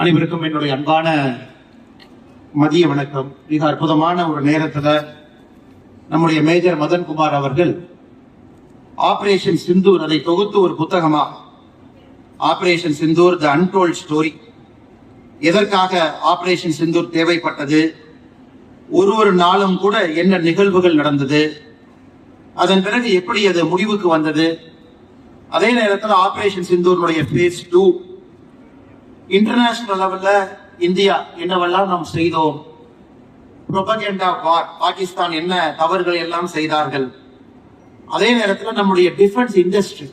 அனைவருக்கும் என்னுடைய அன்பான மதிய வணக்கம். மிக அற்புதமான ஒரு நேரத்துல நம்முடைய மேஜர் மதன்குமார் அவர்கள் ஆபரேஷன் சிந்தூர் அதை தொகுத்து ஒரு புத்தகமா, ஆபரேஷன் சிந்தூர் தி அன்டோல்ட் ஸ்டோரி, எதற்காக ஆபரேஷன் சிந்தூர் தேவைப்பட்டது, ஒரு நாளும் கூட என்ன நிகழ்வுகள் நடந்தது, அதன் பிறகு எப்படி அது முடிவுக்கு வந்தது, அதே நேரத்தில் ஆபரேஷன் சிந்தூருடைய பேஸ் 2 இன்டர்நேஷனல் லெவல்ல இந்தியா என்னவெல்லாம் நாம் செய்தோம், புரோபகண்டா வார், பாகிஸ்தான் என்ன தவறுகள் எல்லாம் செய்தார்கள், அதே நேரத்தில் நம்முடைய டிஃபென்ஸ் இண்டஸ்ட்ரி,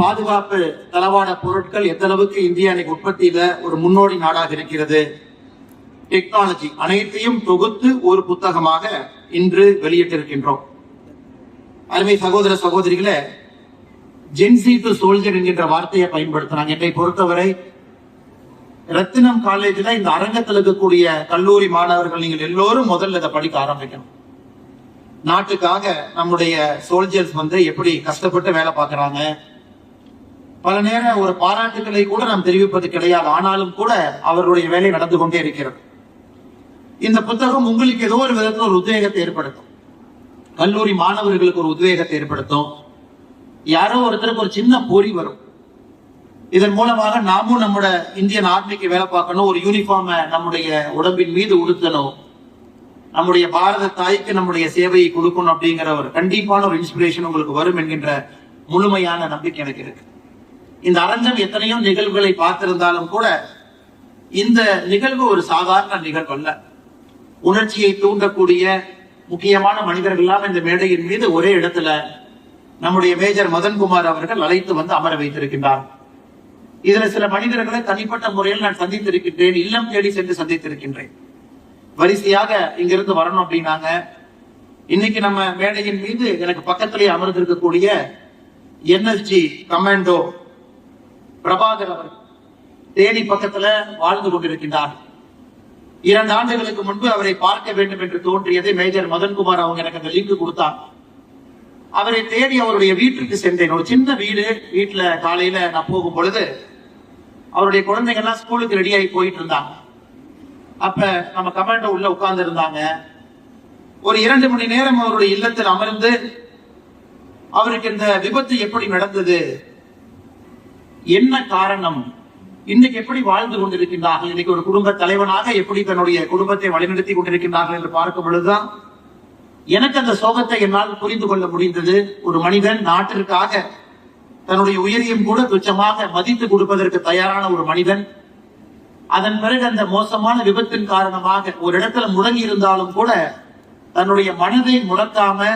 பாதுகாப்பு தளவாட பொருட்கள் எந்த அளவுக்கு இந்தியா இன்னைக்கு உற்பத்தியில ஒரு முன்னோடி நாடாக இருக்கிறது, டெக்னாலஜி அனைத்தையும் தொகுத்து ஒரு புத்தகமாக இன்று வெளியிட்டிருக்கின்றோம். அருமை சகோதர சகோதரிகளே, ஜென்சி டு சோல்ஜர் என்கின்ற வார்த்தையை பயன்படுத்தினாங்க. என்னை பொறுத்தவரை ரத்தினம் காலேஜில் இந்த அரங்கத்தில் இருக்கக்கூடிய கல்லூரி மாணவர்கள் நீங்கள் எல்லோரும் முதல்ல இதை படிக்க ஆரம்பிக்கணும். நாட்டுக்காக நம்முடைய சோல்ஜர்ஸ் எப்படி கஷ்டப்பட்டு வேலை பார்க்கறாங்க, பல நேரம் ஒரு பாராட்டுகளை கூட நாம் தெரிவிப்பது கிடையாது, ஆனாலும் கூட அவர்களுடைய வேலை நடந்து கொண்டே இருக்கிறது. இந்த புத்தகம் உங்களுக்கு ஏதோ ஒரு விதத்தில் ஒரு உத்வேகத்தை ஏற்படுத்தும், கல்லூரி மாணவர்களுக்கு ஒரு உத்வேகத்தை ஏற்படுத்தும், யாரோ ஒருத்தருக்கு ஒரு சின்ன பொறி வரும். இதன் மூலமாக நாமும் நம்முடைய இந்தியன் ஆர்மிக்கு வேலை பார்க்கணும், ஒரு யூனிஃபார்மை நம்முடைய உடம்பின் மீது உடுத்தணும், நம்முடைய பாரத தாய்க்கு நம்முடைய சேவையை கொடுக்கணும் அப்படிங்கிற ஒரு கண்டிப்பான ஒரு இன்ஸ்பிரேஷன் உங்களுக்கு வரும் என்கின்ற முழுமையான நம்பிக்கை எனக்கு இருக்கு. இந்த அரங்கம் எத்தனையோ நிகழ்வுகளை பார்த்திருந்தாலும் கூட இந்த நிகழ்வு ஒரு சாதாரண நிகழ்வு அல்ல. உணர்ச்சியை தூண்டக்கூடிய முக்கியமான மனிதர்கள் எல்லாம் இந்த மேடையின் மீது ஒரே இடத்துல நம்முடைய மேஜர் மதன்குமார் அவர்கள் அழைத்து வந்து அமர வைத்திருக்கின்றார். இதுல சில மனிதர்களை தனிப்பட்ட முறையில் நான் சந்தித்திருக்கின்றேன், இல்லம் தேடி சென்று சந்தித்திருக்கின்றேன். வரிசையாக இங்கிருந்து வரணும் அப்படின்னாங்க. இன்னைக்கு நம்ம மேடையின் மீது எனக்கு பக்கத்திலே அமர்ந்திருக்கக்கூடிய என்எஸ்ஜி கமாண்டோ பிரபாகர் அவர்கள் தேனி பக்கத்துல வாழ்ந்து கொண்டிருக்கின்றார். 2 ஆண்டுகளுக்கு முன்பு அவரை பார்க்க வேண்டும் என்று தோன்றியது. மேஜர் மதன்குமார் அவங்க எனக்கு அந்த லிங்க் கொடுத்தார். அவரை தேடி அவருடைய வீட்டுக்கு சென்றேன். ஒரு சின்ன வீடு, வீட்டுல காலையில நான் போகும் பொழுது அவருடைய குழந்தைகள்லாம் ஸ்கூலுக்கு ரெடியாகி போயிட்டு இருந்தாங்க. அப்ப நம்ம கமாண்டோ உள்ள உட்கார்ந்து இருந்தாங்க. ஒரு 2 மணி நேரம் அவருடைய இல்லத்தில் அமர்ந்து அவருக்கு இந்த விபத்து எப்படி நடந்தது, என்ன காரணம், இன்னைக்கு எப்படி வாழ்ந்து கொண்டிருக்கின்றார்கள், இன்னைக்கு ஒரு குடும்ப தலைவனாக எப்படி தன்னுடைய குடும்பத்தை வழிநடத்தி கொண்டிருக்கின்றார்கள் என்று பார்க்கும் பொழுதுதான் எனக்கு அந்த சோகத்தை என்னால் புரிந்து கொள்ள முடிந்தது. ஒரு மனிதன் நாட்டிற்காக தன்னுடைய உயிரையும் கூட துச்சமாக மதித்து கொடுப்பதற்கு தயாரான ஒரு மனிதன், அதன் பிறகு அந்த மோசமான விபத்தின் காரணமாக ஒரு இடத்துல முடங்கி இருந்தாலும் கூட தன்னுடைய மனதை முடக்காம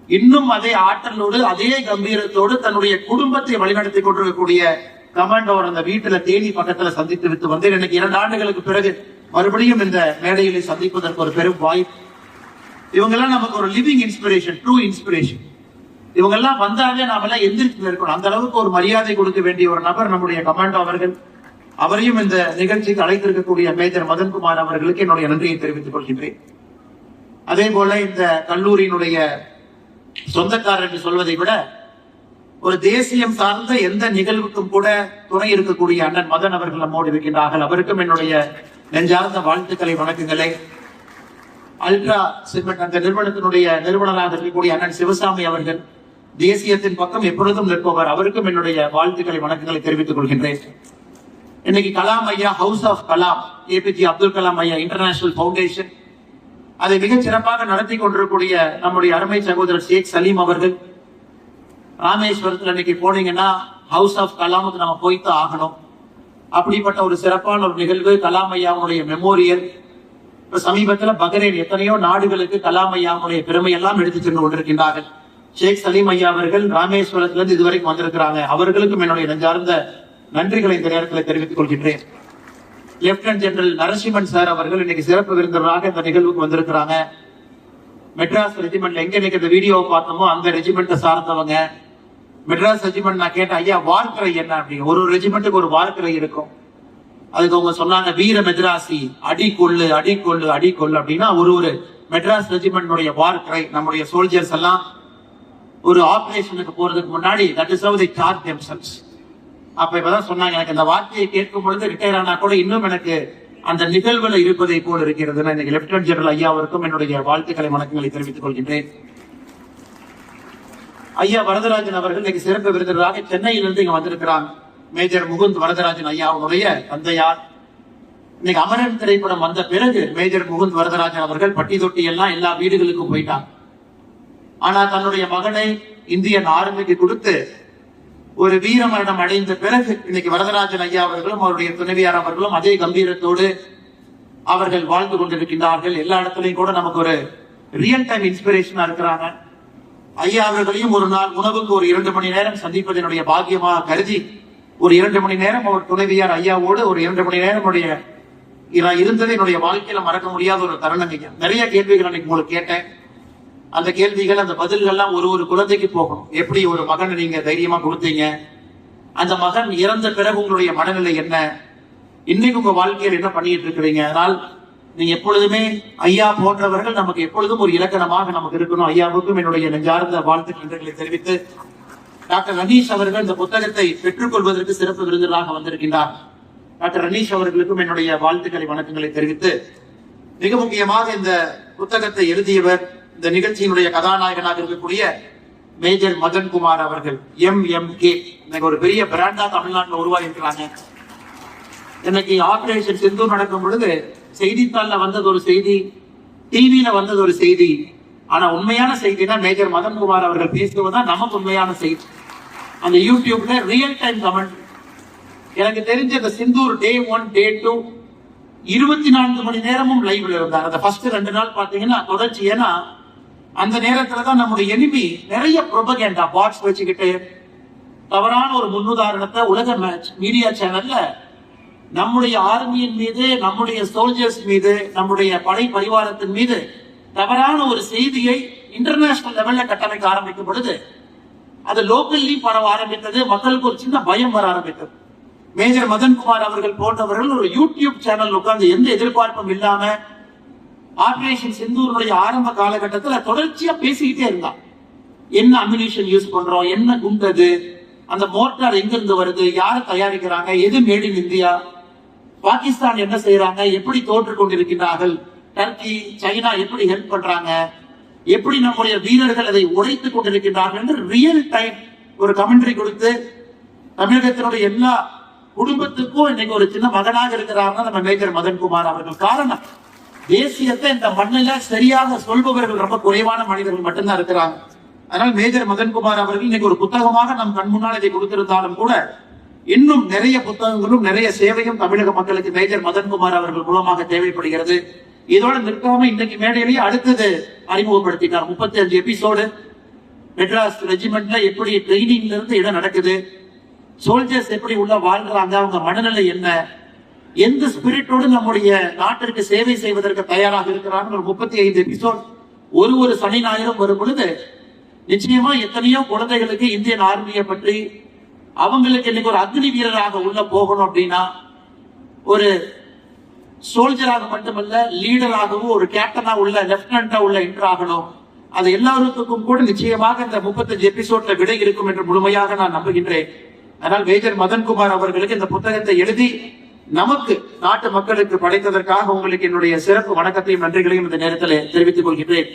இன்னும் அதே ஆற்றலோடு அதே கம்பீரத்தோடு தன்னுடைய குடும்பத்தை வழிநடத்தி கொண்டிருக்கக்கூடிய கமாண்டோர் அந்த வீட்டுல தேனி பக்கத்துல சந்தித்து விட்டு வந்தேன். எனக்கு 2 ஆண்டுகளுக்கு பிறகு மறுபடியும் இந்த மேடையிலே சந்திப்பதற்கு ஒரு பெரும் வாய்ப்பு. இவங்கெல்லாம் நமக்கு ஒரு லிவிங் இன்ஸ்பிரேஷன், ட்ரூ இன்ஸ்பிரேஷன். இவங்கெல்லாம் வந்தாலே நாம எல்லாம் எந்திரிச்சு இருக்கணும். அந்த அளவுக்கு ஒரு மரியாதை கொடுக்க வேண்டிய ஒரு நபர் நம்முடைய கமாண்டோ அவர்கள். அவரையும் இந்த நிகழ்ச்சிக்கு அழைத்திருக்கக்கூடிய மேஜர் மதன்குமார் அவர்களுக்கு என்னுடைய நன்றியை தெரிவித்துக் கொள்கின்றேன். அதே போல இந்த கல்லூரியினுடைய சொந்தக்காரர் என்று சொல்வதை விட ஒரு தேசியம் சார்ந்த எந்த நிகழ்வுக்கும் கூட துணை இருக்கக்கூடிய அண்ணன் மதன் அவர்கள் நம்மோடு இருக்கின்றார்கள். அவருக்கும் என்னுடைய நெஞ்சார்ந்த வாழ்த்துக்களை, வணக்கங்களை. அல்ட்ரா சிமெண்ட் அந்த நிறுவனத்தினுடைய நிறுவனராக இருக்கக்கூடிய அண்ணன் சிவசாமி அவர்கள் தேசியத்தின் பக்கம் எப்பொழுதும் நிற்பவர், அவருக்கும் என்னுடைய வாழ்த்துக்களை, வணக்கங்களை தெரிவித்துக் கொள்கின்றேன். இன்னைக்கு கலாம் ஐயா house of Kalam, APJ Abdul Kalam ஐயா இன்டர்நேஷனல் பவுண்டேஷன், அதை மிகச் சிறப்பாக நடத்தி கொண்டிருக்கக்கூடிய நம்முடைய அருமை சகோதரர் ஷேக் சலீம் அவர்கள். ராமேஸ்வரத்தில் இன்னைக்கு போனீங்கன்னா ஹவுஸ் ஆஃப் கலாமுக்கு நம்ம போய்தான் ஆகணும். அப்படிப்பட்ட ஒரு சிறப்பான ஒரு நிகழ்வு கலாம் ஐயாவுடைய மெமோரியல். சமீபத்தில் பஹ்ரைன் எத்தனையோ நாடுகளுக்கு கலாம் ஐயாவுடைய பெருமை எல்லாம் எடுத்து சென்று கொண்டிருக்கின்றார்கள். ஷேக் சலீம் ஐயா அவர்கள் ராமேஸ்வரத்திலிருந்து இதுவரைக்கும் வந்திருக்கிறாங்க. அவர்களுக்கும் என்னுடைய நெஞ்சார்ந்த நன்றிகளை இந்த நேரத்தில் தெரிவித்துக் கொள்கின்றேன். லெப்டினன்ட் ஜெனரல் நரசிம்மன் சார் அவர்கள் இன்னைக்கு சிறப்பு விருந்தினராக இந்த நிகழ்வுக்கு வந்திருக்கிறாங்க. மெட்ராஸ் ரெஜிமெண்ட்ல எங்க இன்னைக்கு இந்த வீடியோவை பார்த்தோமோ அந்த ரெஜிமெண்ட்டை சார்ந்தவங்க. மெட்ராஸ் ரெஜிமெண்ட் நான் கேட்டேன், ஐயா வார்க்கரை என்ன அப்படின்னு. ஒரு ரெஜிமெண்ட்டுக்கு ஒரு வார்க்கரை இருக்கும். அதுக்கு அவங்க சொன்னாங்க, வீர மெட்ராசி, அடி கொள்ளு அடி கொள்ளு அடி கொள்ளு அப்படின்னா ஒரு மெட்ராஸ் ரெஜிமெண்ட் வார்க்கரை. நம்முடைய சோல்ஜர்ஸ் எல்லாம் ஒரு ஆபரேஷனுக்கு போறதுக்கு முன்னாடி that is how they charge themselves. அப்ப இப்பதான் சொன்னாங்க, எனக்கு அந்த வார்த்தையை கேட்கும் பொழுது ரிட்டையர் ஆனா கூட இன்னும் எனக்கு அந்த நிகழ்வுல இருப்பதை போல் இருக்கிறது. இன்னைக்கு லெப்டினன்ட் ஜெனரல் ஐயா அவருக்கும் என்னுடைய வாழ்த்துக்களை வணக்கங்களை தெரிவித்துக் கொள்கின்றேன். ஐயா வரதராஜன் அவர்கள் இன்னைக்கு சிறப்பு விருந்தினராக சென்னையிலிருந்து இங்க வந்திருக்கிறாங்க. மேஜர் முகுந்த் வரதராஜன் ஐயா அவருடைய தந்தையார். இன்னைக்கு அமரன் திரைப்படம் வந்த பிறகு மேஜர் முகுந்த் வரதராஜன் அவர்கள் பட்டி தொட்டி எல்லாம் எல்லா வீடுகளுக்கும் போயிட்டாங்க. ஆனா தன்னுடைய மகனை இந்தியன் ஆர்மிக்கு கொடுத்து ஒரு வீர மரணம் அடைந்த பிறகு இன்னைக்கு வரதராஜன் ஐயா அவர்களும் அவருடைய துணைவியார் அவர்களும் அதே கம்பீரத்தோடு அவர்கள் வாழ்ந்து கொண்டிருக்கின்றார்கள். எல்லா இடத்துலையும் கூட நமக்கு ஒரு ரியல் டைம் இன்ஸ்பிரேஷனா இருக்கிறாங்க. ஐயா அவர்களையும் ஒரு நாள் உணவுக்கு ஒரு 2 மணி நேரம் சந்திப்பதனுடைய பாக்கியமாக கருதி ஒரு 2 மணி நேரம் அவர் துணைவியார் ஐயாவோடு ஒரு 2 மணி நேரம் இருந்தது என்னுடைய வாழ்க்கையில மறக்க முடியாத ஒரு தருணம். ஐயா நிறைய கேள்விகள் அன்னைக்கு உங்களுக்கு கேட்டேன். அந்த கேள்விகள் அந்த பதில்கள்லாம் ஒரு குழந்தைக்கு போகணும். எப்படி ஒரு மகனை நீங்க தைரியமா கொடுத்தீங்க, அந்த மகன் இறந்த பிறகு உங்களுடைய மனநிலை என்ன, இன்னைக்கு உங்க வாழ்க்கையில் என்ன பண்ணிட்டு இருக்கிறீங்க. அதனால் நீங்க எப்பொழுதுமே ஐயா போன்றவர்கள் நமக்கு எப்பொழுதும் ஒரு இலக்கணமாக நமக்கு இருக்கணும். ஐயாவுக்கும் என்னுடைய நெஞ்சார்ந்த வாழ்த்துக்களை தெரிவித்து, டாக்டர் ரனீஷ் அவர்கள் இந்த புத்தகத்தை பெற்றுக்கொள்வதற்கு சிறப்பு விருந்தினராக வந்திருக்கின்றார். டாக்டர் ரனீஷ் அவர்களுக்கும் என்னுடைய வாழ்த்துக்களை வணக்கங்களை தெரிவித்து, மிக முக்கியமாக இந்த புத்தகத்தை எழுதியவர் இந்த நிகழ்ச்சியினுடைய கதாநாயகனாக இருக்கக்கூடிய மேஜர் மதன்குமார் அவர்கள் MMK. இன்னைக்கு ஒரு பெரிய பிராண்டா தமிழ்நாட்டில் உருவாகி இருக்கிறாங்க. இன்னைக்கு ஆபரேஷன் சிந்தூர் நடக்கும் பொழுது செய்தித்தாள்ல வந்தது ஒரு செய்தி, டிவியில வந்தது ஒரு செய்தி. ஆனா உண்மையான செய்தினா மேஜர் மதன்குமார் அவர்கள் பேசுவதுதான் நமக்கு உண்மையான செய்தி. அந்த யூடியூப்ல ரியல் டைம் கமெண்ட். எனக்கு தெரிஞ்ச இந்த சிந்தூர் டே 1 டே 2 24 மணி நேரமும் லைவ்ல இருந்தார். அந்த ஃபர்ஸ்ட் 2 நாள் பாத்தீங்கன்னா தொடர்ச்சி. ஏன்னா அந்த நேரத்துலதான் நம்முடைய எனிமி நிறைய ப்ரொபகேண்டா பாட்ஸ் வச்சுக்கிட்டு தவறான ஒரு முன்னுதாரணத்தை உலக மீடியா சேனல்ல நம்முடைய ஆர்மியின் மீது, நம்முடைய சோல்ஜர்ஸ் மீது, நம்முடைய படை பரிவாரத்தின் மீது தவறான ஒரு செய்தியை இன்டர்நேஷனல் லெவல்ல கட்டமைக்க ஆரம்பிக்கும் பொழுது அது லோக்கல்லி பரவ ஆரம்பித்தது. மக்களுக்கு ஒரு சின்ன பயம் வர ஆரம்பித்தது. மேஜர் மதன்குமார் அவர்கள் போன்றவர்கள் ஒரு யூடியூப் சேனல் உட்கார்ந்து எந்த எதிர்பார்ப்பும் இல்லாம ஆபரேஷன் சிந்தூருடைய ஆரம்ப காலகட்டத்தில் தொடர்ச்சியா பேசிக்கிட்டே இருந்தான். என்ன அம்யூனிஷன் யூஸ் பண்றோம், என்ன குண்டது, அந்த மோட்டார் எங்க இருந்து வருது, யாரை தயாரிக்கிறாங்க, எது மேட் இன் இந்தியா, பாகிஸ்தான் என்ன செய்யறாங்க, எப்படி தோற்று கொண்டிருக்கிறார்கள், டர்க்கி சைனா எப்படி ஹெல்ப் பண்றாங்க, எப்படி நம்முடைய வீரர்கள் அதை உடைத்துக் கொண்டிருக்கின்றார்கள் என்று ரியல் டைம் ஒரு கமெண்ட்ரி கொடுத்து தமிழகத்தினுடைய எல்லா குடும்பத்துக்கும் இன்னைக்கு ஒரு சின்ன மகனாக இருக்கிறார்கள் நம்ம மேஜர் மதன்குமார் அவர்கள். காரணம், தேசியத்தை இந்த மண்ணில சரியாக சொல்பவர்கள் ரொம்ப குறைவான மனிதர்கள் மட்டும்தான் இருக்கிறாங்க. அதனால் மேஜர் மதன்குமார் அவர்கள் இன்னைக்கு ஒரு புத்தகமாக நம் கண் முன்னால் இதை கொடுத்திருந்தாலும் கூட இன்னும் நிறைய புத்தகங்களும் நிறைய சேவையும் தமிழக மக்களுக்கு மேஜர் மதன்குமார் அவர்கள் மூலமாக தேவைப்படுகிறது. இதோட நிற்காம இன்னைக்கு மேடையிலேயே அடுத்தது அறிமுகப்படுத்தினார். 35 எபிசோடு மெட்ராஸ் ரெஜிமெண்ட்ல எப்படி ட்ரைனிங்ல இருந்து இடம் நடக்குது, சோல்ஜர்ஸ் எப்படி உள்ள வாழ்றாங்க, அவங்க மனநிலை என்ன, எந்த ஸ்பிரிட்டோடு நம்முடைய நாட்டிற்கு சேவை செய்வதற்கு தயாராக இருக்கிறாங்க. 35 எபிசோட் ஒரு சனி ஞாயிறும் வரும் பொழுது நிச்சயமா எத்தனையோ குழந்தைகளுக்கு இந்தியன் ஆர்மியை பற்றி, அவங்களுக்கு இன்னைக்கு ஒரு அக்னி வீரராக உள்ள போகணும் அப்படின்னா, ஒரு சோல்ஜராக மட்டுமல்ல லீடராகவும் ஒரு கேப்டனா உள்ள லெப்டினண்டா உள்ள என்டர் ஆகணும். அது எல்லாருக்கும் கூட நிச்சயமாக இந்த 35 எபிசோட்ல விடை இருக்கும் என்று முழுமையாக நான் நம்புகின்றேன். அதனால் மேஜர் மதன்குமார் அவர்களுக்கு இந்த புத்தகத்தை எழுதி நமக்கு நாட்டு மக்களுக்கு படைத்ததற்காக உங்களுக்கு என்னுடைய சிறப்பு வணக்கத்தையும் நன்றிகளையும் இந்த நேரத்தில் தெரிவித்துக் கொள்கின்றேன்.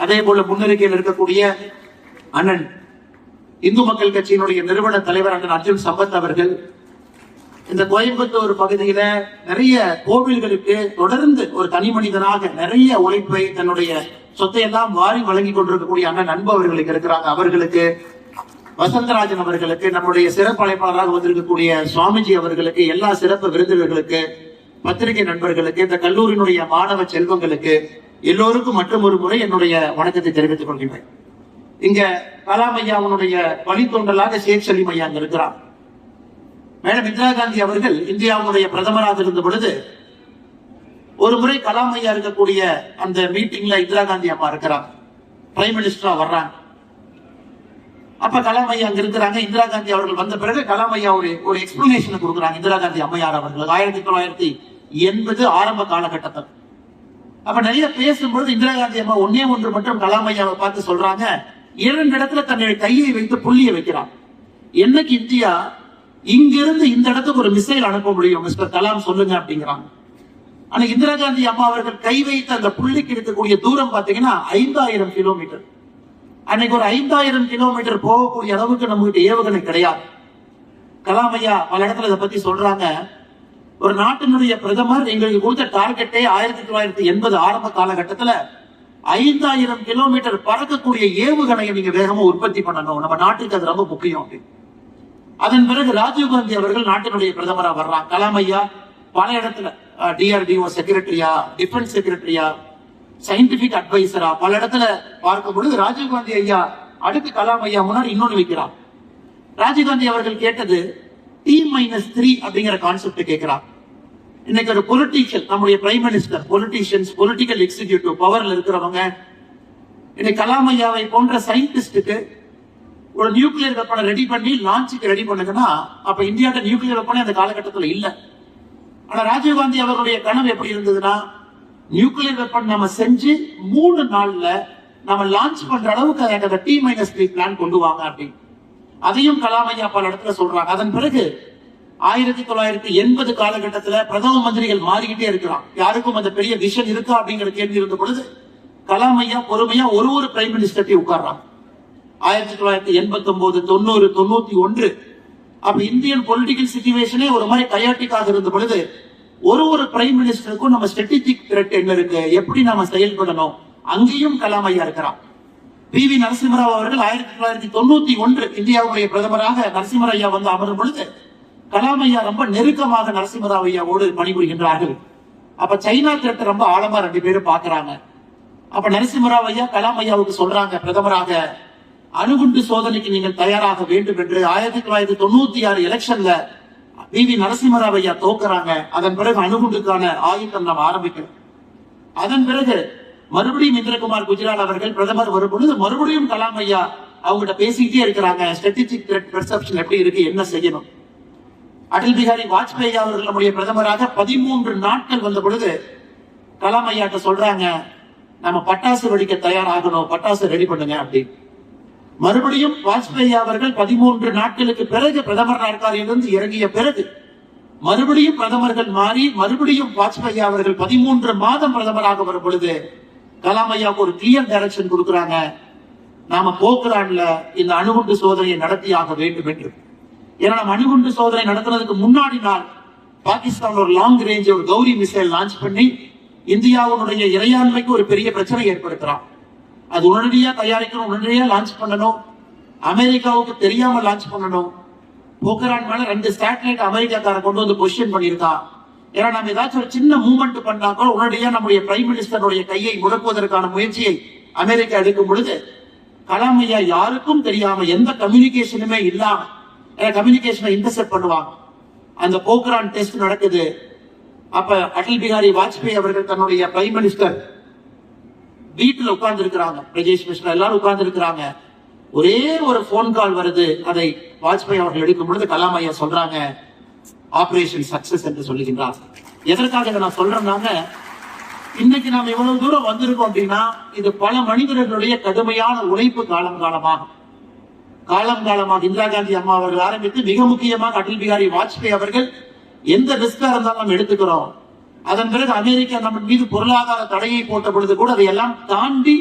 அதே போல முன்னிருக்கையில் இருக்கக்கூடிய அண்ணன் இந்து மக்கள் கட்சியினுடைய நிறுவன தலைவர் அண்ணன் அர்ஜுன் சம்பத் அவர்கள் இந்த கோயம்புத்தூர் பகுதியில நிறைய கோவில்களுக்கு தொடர்ந்து ஒரு தனி மனிதனாக நிறைய உழைப்பை தன்னுடைய சொத்தை எல்லாம் வாரி வழங்கி கொண்டிருக்கக்கூடிய அண்ணன் அன்பு அவர்களுக்கு இருக்கிறாங்க. அவர்களுக்கு, வசந்தராஜன் அவர்களுக்கு, நம்முடைய சிறப்பு அழைப்பாளராக வந்திருக்கக்கூடிய சுவாமிஜி அவர்களுக்கு, எல்லா சிறப்பு விருந்தினர்களுக்கு, பத்திரிகை நண்பர்களுக்கு, இந்த கல்லூரியினுடைய மாணவ செல்வங்களுக்கு எல்லோருக்கும் மற்றும் ஒரு முறை என்னுடைய வணக்கத்தை தெரிவித்துக் கொள்கின்றேன். இங்க கலாம் ஐயாவுடைய வழித்தோன்றலாக ஷேக் சலீம் ஐயா இருக்கிறார். மேடம் இந்திரா காந்தி அவர்கள் இந்தியாவுடைய பிரதமராக இருந்த பொழுது ஒரு முறை கலாம் ஐயா இருக்கக்கூடிய அந்த மீட்டிங்ல இந்திரா காந்தி அம்மா இருக்கிறாங்க, பிரைம் மினிஸ்டரா வர்றாங்க. அப்ப கலாம் ஐயா அங்க இருக்கிறாங்க. இந்திரா காந்தி அவர்கள் வந்த பிறகு கலாம் ஐயா ஒரு எக்ஸ்பிளனேஷன் கொடுக்குறாங்க இந்திரா காந்தி அம்மையார் அவர்கள் 1980 ஆரம்ப காலகட்டத்தில். அப்ப நிறைய பேசும்பொழுது இந்திரா காந்தி அம்மா ஒன்று மட்டும் கலாம் ஐயாவை பார்த்து சொல்றாங்க, 2 இடத்துல தன்னுடைய கையை வைத்து புள்ளியை வைக்கிறான். என்னைக்கு இந்தியா இங்கிருந்து இந்த இடத்துக்கு ஒரு மிசைல் அனுப்ப முடியும் மிஸ்டர் கலாம் சொல்லுங்க அப்படிங்கிறாங்க. ஆனா இந்திரா காந்தி அம்மா அவர்கள் கை வைத்த அந்த புள்ளிக்கு இருக்கக்கூடிய தூரம் பாத்தீங்கன்னா 5000 கிலோமீட்டர். அன்னைக்கு ஒரு 5000 கிலோமீட்டர் போகக்கூடிய அளவுக்கு நம்ம கிட்ட ஏவுகணை கிடையாது. கலாம் ஐயா பல இடத்துல இதை பத்தி சொல்றாங்க. ஒரு நாட்டினுடைய பிரதமர் எங்களுக்கு கொடுத்த டார்கெட்டே 1980 ஆரம்ப காலகட்டத்துல 5000 கிலோமீட்டர் பறக்கக்கூடிய ஏவுகணையை நீங்க வேகமா உற்பத்தி பண்ணணும், நம்ம நாட்டுக்கு அது ரொம்ப முக்கியம் அப்படின்னு. அதன் பிறகு ராஜீவ்காந்தி அவர்கள் நாட்டினுடைய பிரதமரா வர்றாங்க. கலாம் ஐயா பல இடத்துல டிஆர்டிஓ செக்ரட்டரியா, டிஃபென்ஸ் செக்ரட்டரியா, சயின்டிபிக் அட்வைசரா பல இடத்துல பார்க்கும் பொழுது ராஜீவ்காந்தி ஐயா அடுத்து கலாம் ஐயா முன்னாடி இன்னொன்னு வைக்கிறார். ராஜீவ்காந்தி அவர்கள் கேட்டது T-3 அப்படிங்கிற கான்செப்ட் கேட்கிறார். இன்னைக்கு ஒரு பொலிட்டிஷியன், நம்முடைய prime minister, politicians, political executive பவர்ல இருக்கிறவங்க இன்னைக்கு கலாம் ஐயாவை போன்ற சயின்டிஸ்டுக்கு ஒரு நியூக்ளியர் வெப்பனை ரெடி பண்ணி லான்ச்சுக்கு ரெடி பண்ணுங்கன்னா அப்ப இந்தியாட்ட நியூக்ளியர் வெப்பனே அந்த காலகட்டத்தில் இல்ல. ஆனா ராஜீவ்காந்தி அவர்களுடைய கனவு எப்படி இருந்ததுன்னா, நியூக்ளியர் வெப்பன் நம்ம செஞ்சு 3 நாள்ல நம்ம லான்ச் பண்ற அளவுக்கு அந்த T-3 பிளான் கொண்டு வாங்க அப்படின்னு. அதையும் கலாம் ஐயா பல இடத்துல சொல்றாங்க. அதன் பிறகு 1980 காலகட்டத்துல பிரதம மந்திரிகள் மாறிக்கிட்டே இருக்கிறான். யாருக்கும் அந்த பெரிய விஷன் இருக்கா அப்படிங்கிற கேள்வி இருந்த பொழுது கலாம் ஐயா பொறுமையா ஒரு பிரைம் மினிஸ்டர்ட்டையும் உட்கார்றாங்க. 1989, 90, 91 அப்ப இந்தியன் பொலிட்டிக்கல் சிச்சுவேஷனே ஒரு மாதிரி கயாட்டிக்காக இருந்த பொழுது ஒரு பிரைம் மினிஸ்டருக்கும் நம்ம ஸ்ட்ராட்டஜிக் த்ரெட் என்ன இருக்கு, எப்படி நாம செயல்படணும், அங்கேயும் கலாம் ஐயா இருக்கிறான். PV நரசிம்மராவ் அவர்கள் 1991 இந்தியாவுடைய பிரதமராக நரசிம்மராவ் ஐயா வந்து அமரும் பொழுது கலாம் ஐயா ரொம்ப நெருக்கமாக நரசிம்மராவ் ஐயாவோடு பணிபுரிகின்றார்கள். அப்ப சைனா த்ரெட் ரொம்ப ஆழமா 2 பேரும் பாக்குறாங்க. அப்ப நரசிம்மராவ் ஐயா கலாம் ஐயாவுக்கு சொல்றாங்க, பிரதமராக அணுகுண்டு சோதனைக்கு நீங்கள் தயாராக வேண்டும் என்று. 1996 எலெக்ஷன்ல PV நரசிம்மராவ் ஐயா தோக்குறாங்க. அதன் பிறகு அணுகுண்டுக்கான ஆயுதம் நாம் ஆரம்பிக்கிறோம். அதன் பிறகு மறுபடியும் இந்திரகுமார் குஜ்ரால் அவர்கள் பிரதமர் வரும் பொழுது மறுபடியும் கலாம் ஐயா அவங்ககிட்ட பேசிக்கிட்டே இருக்கிறாங்க. ஸ்ட்ராட்டஜிக் த்ரெட் பெர்செப்ஷன் எப்படி இருக்கு, என்ன செய்யணும். அடல் பிஹாரி வாஜ்பேயி அவர்கள் நம்முடைய பிரதமராக 13 நாட்கள் வந்த பொழுது கலாம் ஐயாட்ட சொல்றாங்க, நம்ம பட்டாசு வெடிக்க தயாராகணும், பட்டாசு ரெடி பண்ணுங்க அப்படின்னு. மறுபடியும் வாஜ்பேயி அவர்கள் 13 நாட்களுக்கு பிறகு பிரதமர் நாற்காலியிலிருந்து இறங்கிய பிறகு மறுபடியும் பிரதமர்கள் மாறி மறுபடியும் வாஜ்பேயி அவர்கள் 13 மாதம் பிரதமராக வரும் பொழுது கலாம் ஐயாவுக்கு ஒரு கிளியர் டைரக்ஷன் கொடுக்கிறாங்க, நாம போக்குறான்ல இந்த அணுகுண்டு சோதனையை நடத்தியாக வேண்டும் என்று. ஏன்னா நம்ம அணுகுண்டு சோதனை நடத்துறதுக்கு முன்னாடி நாள் பாகிஸ்தான் ஒரு லாங் ரேஞ்ச் ஒரு கௌரி மிசைல் லான்ச் பண்ணி இந்தியாவுடைய இறையாண்மைக்கு ஒரு பெரிய பிரச்சனை ஏற்படுத்துறான். அது உடனடியா தயாரிக்கணும், உடனடியா லான்ச் பண்ணணும், அமெரிக்காவுக்கு தெரியாம லான்ச் பண்ணணும். போக்ரான் மேல 2 சேட்டலைட் அமெரிக்காக்கார கொண்டு வந்து பொசிஷன் பண்ணியிருக்கான். ஏன்னா நம்ம ஏதாச்சும் ஒரு சின்ன மூவ்மெண்ட் பண்ணா கூட உடனடியா நம்முடைய பிரைம் மினிஸ்டருடைய கையை முடக்குவதற்கான முயற்சியை அமெரிக்கா எடுக்கும் பொழுது கலாம் ஐயா யாருக்கும் தெரியாம எந்த கம்யூனிகேஷனுமே இல்லாம கம்யூனிகேஷனை இன்டர்செப்ட் பண்ணுவாங்க. அந்த போக்ரான் டெஸ்ட் நடக்குது. அப்ப அடல் பிஹாரி வாஜ்பேயி அவர்கள் தன்னுடைய பிரைம் மினிஸ்டர் வீட்டுல உட்கார்ந்து இருக்கிறாங்க, பிரஜேஷ் மிஸ்ரா எல்லாரும் உட்கார்ந்து இருக்கிறாங்க. ஒரே ஒரு போன் கால் வருது. அதை வாஜ்பேயி அவர்கள் எடுக்கும் பொழுது கலாம் ஐயா சொல்றாங்க, ஆபரேஷன் சக்சஸ் என்று சொல்லுகின்றார். எதற்காக இதை நான் சொல்றேன்னாங்க, இன்னைக்கு நாம் இவ்வளவு தூரம் வந்திருக்கோம் அப்படின்னா இது பல மனிதர்களுடைய கடுமையான உழைப்பு காலமாக இந்திரா காந்தி அம்மா அவர்கள் ஆரம்பித்து மிக முக்கியமாக அடல் பிஹாரி வாஜ்பேயி அவர்கள் எந்த ரிஸ்கா இருந்தாலும் நம்ம எடுத்துக்கிறோம். அதன் பிறகு அமெரிக்கா நம்ம மீது பொருளாதார தடையை போட்ட பொழுது கூட அதையெல்லாம் தாண்டி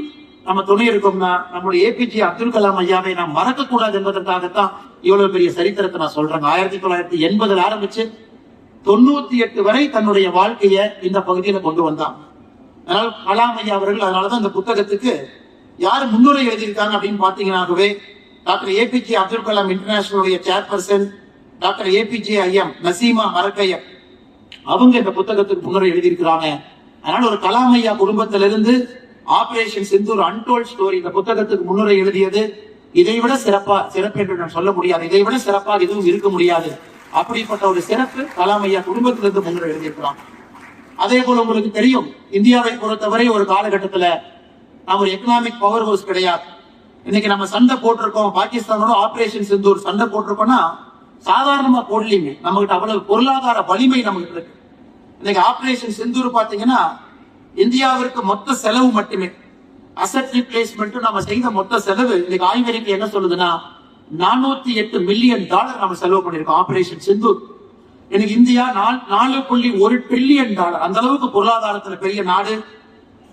நம்ம துணை இருக்கோம்னா நம்முடைய APJ அப்துல் கலாம் ஐயாவை நாம் மறக்க கூடாது என்பதற்காகத்தான் இவ்வளவு பெரிய சரித்திரத்தை நான் சொல்றேன். 1980 ஆரம்பிச்சு 98 வரை தன்னுடைய வாழ்க்கையை இந்த பகுதியில கொண்டு வந்தான். அதனால கலாம் ஐயா அவர்கள் அதனாலதான் இந்த புத்தகத்துக்கு யாரு முன்னுரை எழுதியிருக்காங்க அப்படின்னு பாத்தீங்கன்னாகவே டாக்டர் APJ அப்துல் கலாம் இன்டர்நேஷனலுடைய chairperson doctor APJ IM Naseema Marakkayar அவங்க இந்த புத்தகத்துக்கு முன்னுரை எழுதியிருக்கிறாங்க. அதனால ஒரு கலாம் ஐயா குடும்பத்திலிருந்து ஆபரேஷன் சிந்தூர் அன்டோல்ட் ஸ்டோரி இந்த புத்தகத்துக்கு முன்னுரை எழுதியது இதைவிட சிறப்பு என்று நான் சொல்ல முடியாது. இதைவிட சிறப்பாக எதுவும் இருக்க முடியாது. அப்படிப்பட்ட ஒரு சிறப்பு கலாம் ஐயா குடும்பத்திலிருந்து முன்னுரை எழுதியிருக்கிறான். அதே போல உங்களுக்கு தெரியும், இந்தியாவை பொறுத்தவரை ஒரு காலகட்டத்துல நாம் ஒரு எக்கனாமிக் பவர் ஹவுஸ் கிடையாது. இன்னைக்கு நம்ம சண்டை போட்டிருக்கோம், பாகிஸ்தானோட ஆபரேஷன் சிந்தூர் சண்டை போட்டிருக்கோம்னா சாதாரணமா போடலீங்க. நம்ம கிட்ட அவ்வளவு பொருளாதார வலிமை நமக்கு இருக்கு. இன்னைக்கு ஆபரேஷன் சிந்தூர் பாத்தீங்கன்னா இந்தியாவிற்கு மொத்த செலவு மட்டுமே அசெட் ரீப்ளேஸ்மெண்ட் நம்ம செய்த மொத்த செலவு இன்னைக்கு ஆய்வறிக்கை என்ன சொல்லுதுன்னா 408 மில்லியன் டாலர் நம்ம செலவு பண்ணிருக்கோம் ஆபரேஷன் சிந்தூர். எனக்கு இந்தியா 4.1 ட்ரில்லியன் டாலர், அந்த அளவுக்கு பொருளாதாரத்துல பெரிய நாடு.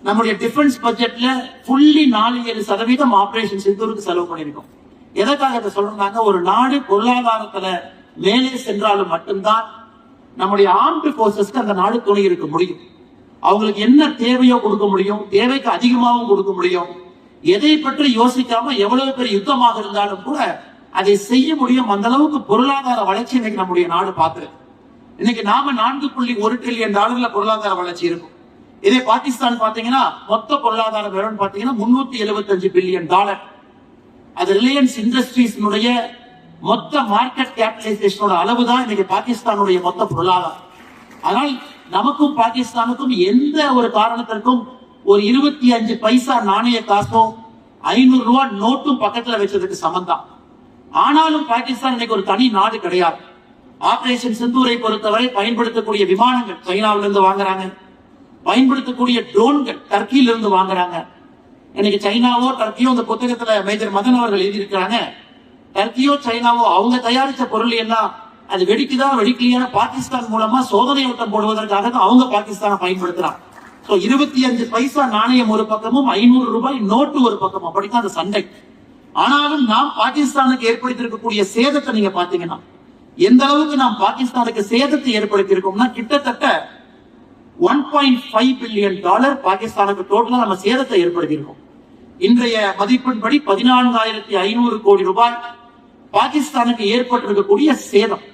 நம்முடைய டிஃபென்ஸ் பட்ஜெட்ல ஃபுல்லி 4-7% ஆபரேஷன் சிந்தூருக்கு செலவு பண்ணிருக்கோம். எதற்காக இதை சொல்றாங்க? ஒரு நாடு பொருளாதாரத்துல மேலே சென்றாலும் மட்டும்தான் நம்முடைய ஆர்ம்டு போர்சஸ்க்கு அந்த நாடு துணை இருக்க முடியும். அவங்களுக்கு என்ன தேவையோ கொடுக்க முடியும், தேவைக்கு அதிகமாகவும் கொடுக்க முடியும். எதை பற்றி யோசிக்காம எவ்வளவு பெரிய யுத்தமாக இருந்தாலும் கூட அதை செய்ய முடியும். அந்த அளவுக்கு பொருளாதார வளர்ச்சி இன்னைக்கு நம்முடைய நாடு பார்த்துருக்கு. இன்னைக்கு நாம 4.1 ட்ரில்லியன் டாலர்ல பொருளாதார வளர்ச்சி இருக்கும். இதே பாகிஸ்தான் பாத்தீங்கன்னா மொத்த பொருளாதாரம் எவ்வளவுன்னு பாத்தீங்கன்னா 375 பில்லியன் டாலர். அது ரிலையன்ஸ் இண்டஸ்ட்ரீஸ்னுடைய மொத்த மார்க்கெட் கேபிடலைசேஷனோட அளவு தான் இன்னைக்கு பாகிஸ்தானுடைய மொத்த பொருளாதாரம். ஆனால் நமக்கும் பாகிஸ்தானுக்கும் எந்த ஒரு காரணத்திற்கும் ஒரு 25 பைசா நாணய காசும் 500 ரூபாய் நோட்டும் பக்கத்துல வச்சதுக்கு சமந்தான். ஆனாலும் பாகிஸ்தான் இன்னைக்கு ஒரு தனி நாடு கிடையாது. ஆபரேஷன் சிந்தூரை பொறுத்தவரை பயன்படுத்தக்கூடிய விமானங்கள் சைனாவில இருந்து வாங்குறாங்க, பயன்படுத்தக்கூடிய ட்ரோன்கள் டர்க்கியில இருந்து வாங்குறாங்க. இன்னைக்கு சைனாவோ டர்க்கியோ இந்த புத்தகத்துல மேஜர் மதன் அவர்கள் எழுதியிருக்கிறாங்க, டர்க்கியோ சைனாவோ அவங்க தயாரிச்ச பொருள் எல்லாம் அது வெடிக்குதா வெடிக்கலையா பாகிஸ்தான் மூலமா சோதனை ஓட்டம் போடுவதற்காக தான் அவங்க பாகிஸ்தானை பயன்படுத்துறாங்க. 25 பைசா நாணயம் ஒரு பக்கமும் 500 ரூபாய் நோட்டு ஒரு பக்கமும், அப்படித்தான் அந்த சண்டை. ஆனாலும் நாம் பாகிஸ்தானுக்கு ஏற்படுத்தியிருக்கக்கூடிய சேதத்தை நீங்க பாத்தீங்கன்னா எந்த அளவுக்கு நாம் பாகிஸ்தானுக்கு சேதத்தை ஏற்படுத்தி இருக்கோம்னா கிட்டத்தட்ட 1.5 பில்லியன் டாலர் பாகிஸ்தானுக்கு டோட்டலா நம்ம சேதத்தை ஏற்படுத்தி இருக்கோம். இன்றைய மதிப்பின்படி 14,500 கோடி ரூபாய் பாகிஸ்தானுக்கு ஏற்பட்டிருக்கக்கூடிய சேதம்.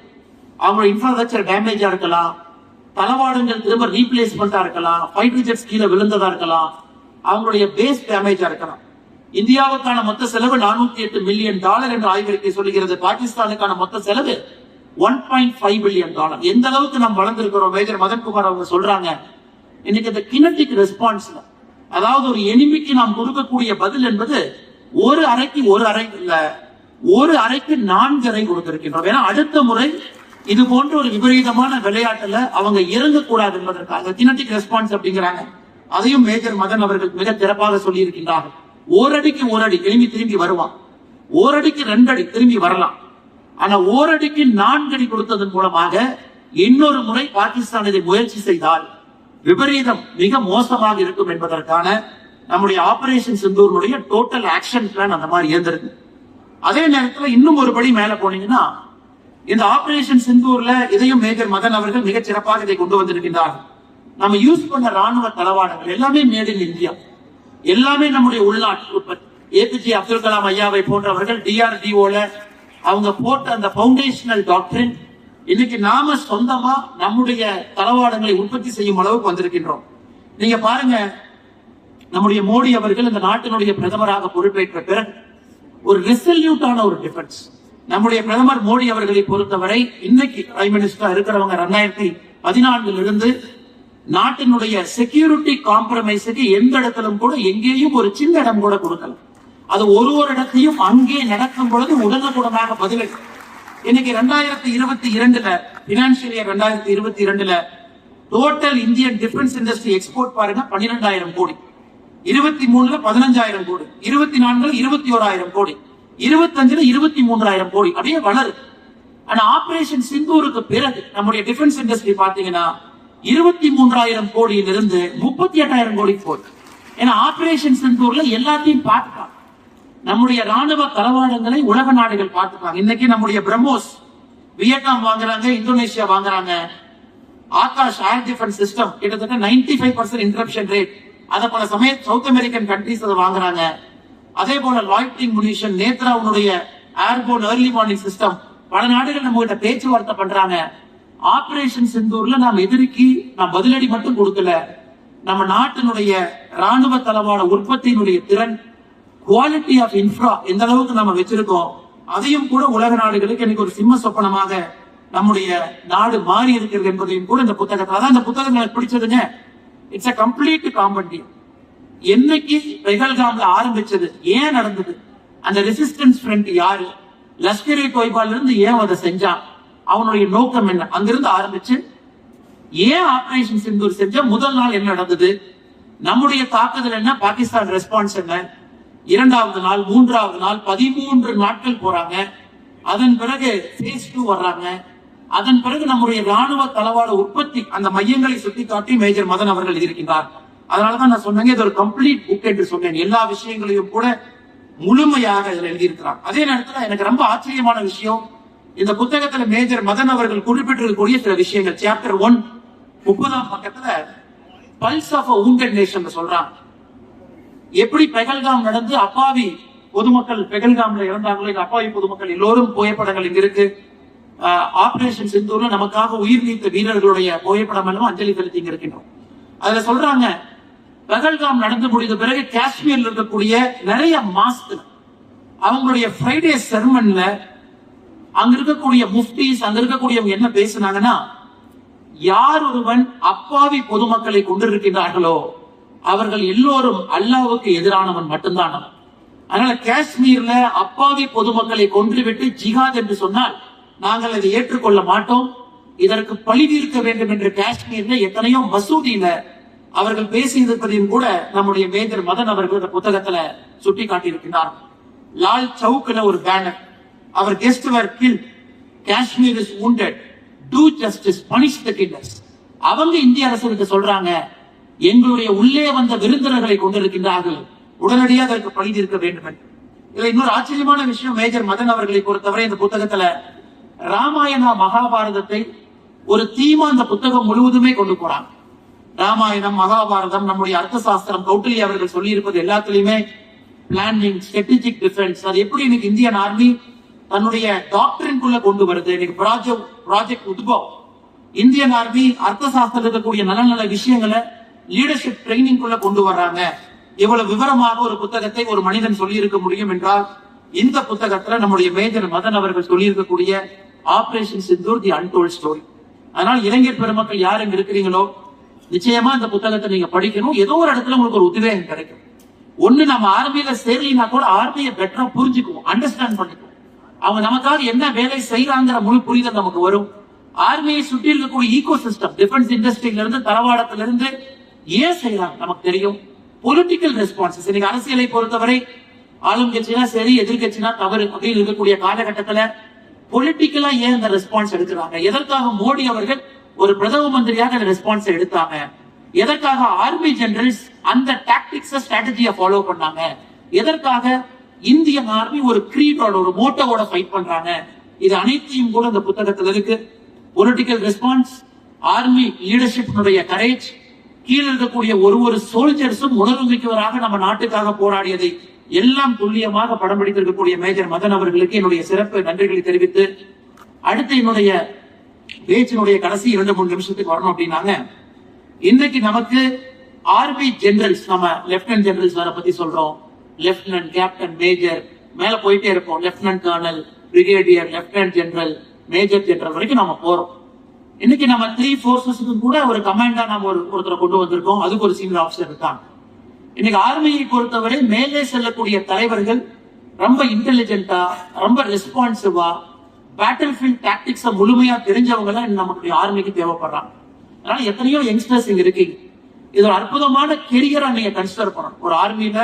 அவங்களோட இன்ஃப்ராஸ்ட்ரக்சர் டேமேஜா இருக்கலாம், தளவாடங்கள் திரும்ப ரீப்ளேஸ்மெண்டா இருக்கலாம், ஃபைட்டர் ஜெட்ஸ் கீழே விழுந்ததா இருக்கலாம், அவங்களுடைய பேஸ் டேமேஜா இருக்கலாம். இந்தியாவுக்கான மொத்த செலவு 408 மில்லியன் டாலர் என்று ஆய்வறிக்கை சொல்லுகிறது. பாகிஸ்தானுக்கான மொத்த செலவு 1.5 பில்லியன் டாலர். எந்த அளவுக்கு நாம் வளர்ந்திருக்கிறோம் மேஜர் மதன்குமார் அவங்க சொல்றாங்க. இன்னைக்கு இந்த கினட்டிக் ரெஸ்பான்ஸ்ல, அதாவது ஒரு எனிமிக்கு நாம் கொடுக்கக்கூடிய பதில் என்பது ஒரு அறைக்கு ஒரு அறை இல்ல, ஒரு அறைக்கு 4 அறை கொடுத்திருக்கின்றோம். ஏன்னா அடுத்த முறை இது போன்ற ஒரு விபரீதமான விளையாட்டுல அவங்க இறங்கக்கூடாது என்பதற்காக கினட்டிக் ரெஸ்பான்ஸ் அப்படிங்கிறாங்க. அதையும் மேஜர் மதன் அவர்கள் மிக சிறப்பாக சொல்லி இருக்கின்றார்கள். ஓரடிக்கு ஓரடி திரும்பி திரும்பி வருவான், ஓரடிக்கு 2 அடி திரும்பி வரலாம். ஆனா ஓரடிக்கு 4 அடி கொடுத்ததன் மூலமாக இன்னொரு முறை பாகிஸ்தான் இதை முயற்சி செய்தால் விபரீதம் மிக மோசமாக இருக்கும் என்பதற்கான நம்முடைய ஆபரேஷன் சிந்தூருடைய டோட்டல் ஆக்ஷன் பிளான் அந்த மாதிரி இருந்திருக்கு. அதே நேரத்தில் இன்னும் ஒரு படி மேல போனீங்கன்னா இந்த ஆபரேஷன் சிந்தூர்ல இதையும் மேஜர் மதன் அவர்கள் மிக சிறப்பாக இதை கொண்டு வந்திருக்கின்றார்கள். நம்ம யூஸ் பண்ண ராணுவ தளவாடங்கள் எல்லாமே மேட் இன் இந்தியா, எல்லாமே நம்முடைய உள்நாட்டு உற்பத்தி. ஏபிஜே அப்துல் கலாம் ஐயாவை போன்றவர்கள் DRDOல அவங்க போட்ட அந்த பவுண்டேஷனல் டாக்டரின் இன்னைக்கு நாம சொந்தமா நம்முடைய தளவாடங்களை உற்பத்தி செய்யும் அளவுக்கு வந்திருக்கின்றோம். நீங்க பாருங்க, நம்முடைய மோடி அவர்கள் இந்த நாட்டினுடைய பிரதமராக பொறுப்பேற்ற பிறகு ஒரு ரிசல்யூட்டான ஒரு டிஃபென்ஸ். நம்முடைய பிரதமர் மோடி அவர்களை பொறுத்தவரை இன்னைக்கு பிரைம் மினிஸ்டர் இருக்கிறவங்க 2014 இருந்து நாட்டினுடைய செக்யூரிட்டி காம்ப்ரமைஸுக்கு எந்த இடத்திலும் கூட எங்கேயும் ஒரு சின்ன இடம் கூட கொடுக்கல. அது ஒரு இடத்தையும் அங்கே நடக்கும் பொழுது உடனுக்குடனாக பதிலடி. இன்னைக்கு 2022ல பினான்சியல் இயர் 2022ல total Indian defence industry export பாருங்க 12,000 கோடி, 23ல 15,000 கோடி, 24ல 21,000 கோடி, 25ல 23,000 கோடி, அப்படியே வளருது. ஆனா ஆபரேஷன் சிந்தூருக்கு பிறகு நம்முடைய டிஃபென்ஸ் இண்டஸ்ட்ரி பாத்தீங்கன்னா 23,000 கோடியிலிருந்து 38,000 கோடிக்கு போகுது. ஏன்னா ஆபரேஷன் சிந்தூர்ல எல்லாத்தையும் பார்த்துட்டாங்க. நம்முடைய ராணுவ தளவாடங்களை உலக நாடுகள் பார்த்துட்டாங்க. இன்னைக்கு நம்முடைய பிரம்மோஸ் வியட்நாம் வாங்குறாங்க, இந்தோனேஷியா வாங்குறாங்க. ஆகாஷ் ஏர் டிஃபென்ஸ் சிஸ்டம் கிட்டத்தட்ட 95% இன்டரப்ஷன் ரேட், அதை பல சமயம் சவுத் அமெரிக்கன் கண்ட்ரீஸ் அதை வாங்குறாங்க. அதே போல லாய்டிங் முனிஷன், நேத்ராவுடைய ஏர்போர்ன் ஏர்லி வார்னிங் சிஸ்டம் பல நாடுகள் நம்ம கிட்ட பேச்சுவார்த்தை பண்றாங்க. ஆபரேஷன் சிந்தூர்ல நாம் எதிரிக்கு நாம் பதிலடி மட்டும் கொடுக்கல, நம்ம நாட்டினுடைய ராணுவ தளவாட உற்பத்தியினுடைய திறன், குவாலிட்டி ஆஃப் இன்ஃப்ரா எந்த அளவுக்கு நம்ம வச்சிருக்கோம், அதையும் கூட உலக நாடுகளுக்கு எனக்கு ஒரு சிம்ம சொப்பனமாக நம்முடைய நாடு மாறி இருக்கிறது என்பதையும் கூட இந்த புத்தகத்தில். அதான் இந்த புத்தகம் எனக்கு பிடிச்சதுங்க. It's a complete competition. என்னைக்கு பெஹல்காம்ல ஆரம்பிச்சது, ஏன் நடந்தது, அந்த ரெசிஸ்டன்ஸ் ஃப்ரண்ட் யாரு, லஷ்கர்-இ தொய்பால இருந்து ஏன் அதை செஞ்சான், அவனுடைய நோக்கம் என்ன, அங்கிருந்து ஆரம்பிச்சு ஏன் ஆபரேஷன் சிந்தூர் செஞ்ச முதல் நாள் என்ன நடந்தது, நம்முடைய தாக்குதல் என்ன, பாகிஸ்தான் ரெஸ்பான்ஸ் என்ன, இரண்டாவது நாள், மூன்றாவது நாள் 13 நாட்கள் போறாங்க. அதன் பிறகு phase 2 வர்றாங்க. அதன் பிறகு நம்முடைய ராணுவ தளவாட உற்பத்தி அந்த மையங்களை சுட்டிக்காட்டி மேஜர் மதன் அவர்கள் எழுதியிருக்கின்றார். அதனாலதான் நான் சொன்னேன், இது ஒரு கம்ப்ளீட் புக் என்று சொன்னேன். எல்லா விஷயங்களையும் கூட முழுமையாக இதில் எழுதியிருக்கிறார். அதே நேரத்தில் எனக்கு ரொம்ப ஆச்சரியமான விஷயம், இந்த புத்தகத்துல மேஜர் மதன் அவர்கள் குறிப்பிட்டிருக்கக்கூடிய சில விஷயங்கள். சாப்டர் 1 30ஆம் பக்கத்துல pulse of a wounded nation சொல்றாங்க. எப்படி பெகல்காம் நடந்து அப்பாவி பொதுமக்கள் பெகல்காம்ல இறந்தாங்களோ, இந்த அப்பாவி பொதுமக்கள் எல்லோரும் புகைப்படங்கள் இங்க இருக்கு. ஆபரேஷன் சிந்தூர்ல நமக்காக உயிர் நீத்த வீரர்களுடைய புகைப்படம் எல்லாம் அஞ்சலி செலுத்தி இங்க இருக்கின்றோம். அதுல சொல்றாங்க, பெகல்காம் நடந்து முடிந்த பிறகு காஷ்மீர்ல இருக்கக்கூடிய நிறைய மாஸ்க் அவங்களுடைய ஃப்ரைடே செர்மன்ல அங்க இருக்கக்கூடிய முஃப்டிஸ் அங்க இருக்கக்கூடியவங்க என்ன பேசினாங்கன்னா, யார் ஒருவன் அப்பாவி பொதுமக்களை கொண்டிருக்கின்றார்களோ அவர்கள் எல்லோரும் அல்லாஹ்வுக்கு எதிரானவன் மட்டும்தான். அதனால காஷ்மீர்ல அப்பாவி பொதுமக்களை கொன்றுவிட்டு ஜிஹாத் என்று சொன்னால் நாங்கள் அதை ஏற்றுக்கொள்ள மாட்டோம். இதற்கு பழி தீர்க்க வேண்டும் என்று காஷ்மீர்ல எத்தனையோ மசூதியில அவர்கள் பேசியிருப்பதையும் கூட நம்முடைய மேஜர் மதன் அவர்கள் இந்த புத்தகத்துல சுட்டி காட்டியிருக்கிறார். லால் சவுக்ல ஒரு பேனர், அவர் கெஸ்ட் வர் கில்ட், Kashmir is wounded, do justice, punish the killers. அவங்க இந்திய அரசுக்கு சொல்றாங்க, எங்களுடைய உள்ளே வந்த விருந்தினர்களை கொண்டிருக்கின்றார்கள், உடனடியாக அதற்கு பழி தீர்க்க வேண்டும் என்று. இதுல இன்னொரு ஆச்சரியமான விஷயம், மேஜர் மதன் அவர்களை பொறுத்தவரை இந்த புத்தகத்துல ராமாயணா மகாபாரதத்தை ஒரு தீமா இந்த புத்தகம் முழுவதுமே கொண்டு போறாங்க. ராமாயணம், மகாபாரதம், நம்முடைய அர்த்த சாஸ்திரம், கௌட்டில்ய அவர்கள் சொல்லி இருப்பது எல்லாத்திலுமே பிளானிங், ஸ்ட்ராட்டஜிக் டிஃபென்ஸ், அது எப்படி இன்னைக்கு இந்தியன் ஆர்மி தன்னுடைய டாக்டரின்குள்ள கொண்டு வருது. இன்னைக்கு ப்ராஜெக்ட் உத்பவ், இந்தியன் ஆர்மி அர்த்த சாஸ்திரம் இருக்கக்கூடிய நல்ல நல்ல விஷயங்களை லீடர்ஷிப் ட்ரைனிங் குள்ள கொண்டு வர்றாங்க. இவ்வளவு விவரமாக ஒரு புத்தகத்தை ஒரு மனிதன் சொல்லி இருக்க முடியும் என்றால் இந்த புத்தகத்துல நம்முடைய மேஜர் மதன் அவர்கள் சொல்லி இருக்கக்கூடிய ஆபரேஷன் சிந்தூர் தி அன்டோல்ட் ஸ்டோரி. அதனால இளைஞர் பெருமக்கள் யார் இங்க இருக்கிறீங்களோ நிச்சயமா இந்த புத்தகத்தை நீங்க படிக்கணும். ஏதோ ஒரு இடத்துல உங்களுக்கு ஒரு உத்வேகம் கிடைக்கும். ஒண்ணு, நம்ம ஆர்மியில சேரலினா கூட ஆர்மியை பெட்டரா புரிஞ்சுக்குவோம், அண்டர்ஸ்டாண்ட் பண்ணிக்குவோம். அவங்க நமக்காக என்ன வேலை செய்யறாங்கிற முழு புரிதல் நமக்கு வரும். ஆர்மியை சுற்றி இருக்கக்கூடிய ஈகோ சிஸ்டம், டிஃபென்ஸ் இண்டஸ்ட்ரியில இருந்து தளவாடத்துல இருந்து ஏன் செய்யறாங்க நமக்கு தெரியும். பொலிட்டிக்கல் ரெஸ்பான்சஸ், இன்னைக்கு அரசியலை பொறுத்தவரை ஆளும் கட்சினா சரி, எதிர்கட்சினா தவறு அப்படின்னு இருக்கக்கூடிய காலகட்டத்துல பொலிட்டிக்கலா ஏன் இந்த ரெஸ்பான்ஸ் எடுக்கிறாங்க? எதற்காக மோடி அவர்கள் ஒரு பிரதம மந்திரியாக அந்த ரெஸ்பான்ஸ் எடுத்தாங்க? எதற்காக ஆர்மி ஜெனரல்ஸ் அந்த டாக்டிக்ஸ் ஸ்ட்ராட்டஜியை ஃபாலோ பண்ணாங்க? எதற்காக இந்தியன் ஆர்மி ஒரு கிரீடோட ஒரு மோட்டோவோட ஃபைட் பண்றாங்க? இது அனைத்தையும் கூட இந்த புத்தகத்தில் இருக்கு. பொலிட்டிக்கல் ரெஸ்பான்ஸ், ஆர்மி லீடர்ஷிப்னுடைய கரேஜ், கீழே இருக்கக்கூடிய ஒரு சோல்ஜர்ஸும் உணர்வு மிக்கவராக நம்ம நாட்டுக்காக போராடியதை எல்லாம் துல்லியமாக படம் பிடித்திருக்கக்கூடிய மேஜர் மதன் அவர்களுக்கு என்னுடைய சிறப்பு நன்றிகளை தெரிவித்து, அடுத்து என்னுடைய பேச்சினுடைய கடைசி 2-3 நிமிஷத்துக்கு வரணும் அப்படின்னாங்க. இன்னைக்கு நமக்கு ஆர்மி ஜெனரல்ஸ், நம்ம லெப்டினன்ட் ஜெனரல்ஸ் வர பத்தி சொல்றோம், லெப்டினன்ட், கேப்டன், மேஜர், மேல போயிட்டே இருப்போம். Lieutenant colonel, brigadier, lieutenant general, major general வரைக்கும் நம்ம போறோம். இன்னைக்கு நம்ம 3 போர்சஸுக்கு கூட ஒரு கமாண்டா நம்ம ஒருத்தரை கொண்டு வந்திருக்கோம். அதுக்கு ஒரு சீனியர் ஆஃபீஸர் இருக்காங்க. இன்னைக்கு ஆர்மியை பொறுத்தவரை மேலே செல்லக்கூடிய தலைவர்கள் ரொம்ப இன்டெலிஜென்ட்டா, ரொம்ப ரெஸ்பான்சிவா, பேட்டில் ஃபீல்ட் டாக்டிக்ஸை முழுமையா தெரிஞ்சவங்க எல்லாம் நமக்கு ஆர்மிக்கு தேவைப்படுறாங்க. அதனால எத்தனையோ யங்ஸ்டர்ஸ் இங்க இருக்கீங்க. இது ஒரு அற்புதமான கெரியரா நீங்க கன்சிடர் பண்ணணும். ஒரு ஆர்மியில